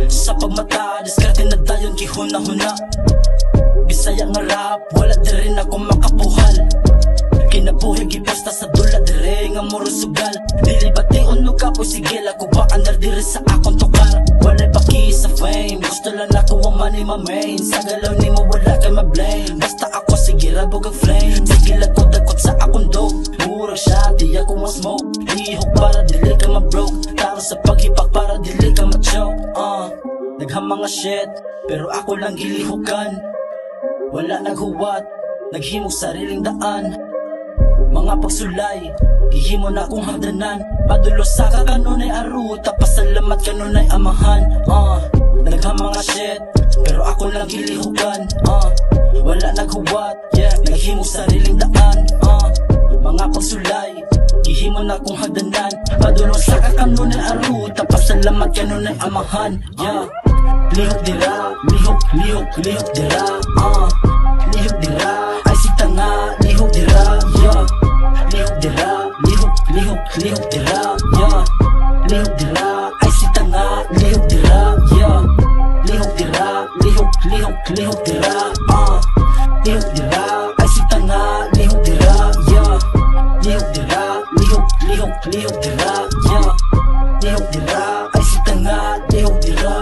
Sa pagmata, diskarte na dayon gihuna-huna. Bisaya nga rap, wala di rin ako makapuhal. Kinabuhi gipasta sa dula dire nga muro sugal. Dili bation no kapoy sigil ako ba andar diri sa akong tukar. Walay paki sa fame, gusto lang ako ang money my main. Sa galaw ni mo wala kay ma-blame. Basta ako sige rabog ang flame. Sige ko dakot sa akong dog. Murag siya, di ako ma-smoke. Ihok para dili ka ma-broke. Taro sa paghipak para dili ka ma-choke. Nagham mga shit, pero ako lang gilihukan. Wala naghuwat, naghimog sariling daan. Mga pagsulay, gihimo na kong hagdanan. Padulo sa kakanunay aruta, pasalamat kanunay amahan. Nagham mga shit, pero ako lang gilihukan. Wala naghuwat, naghimog sariling daan. Mga pagsulay, gihimo na kong hagdanan. Padulo sa kakanunay aruta, pasalamat kanunay amahan. Lihok dira, lihok dira. Lihok dira, ay si tanga, lihok dira. Lihok dira, lihok dira. Lihok dira, ay si tanga, lihok dira. Lihok dira, lihok dira. Lihok dira, ay si tanga, lihok dira. Lihok dira, lihok dira. Lihok dira, ay si tanga, lihok dira.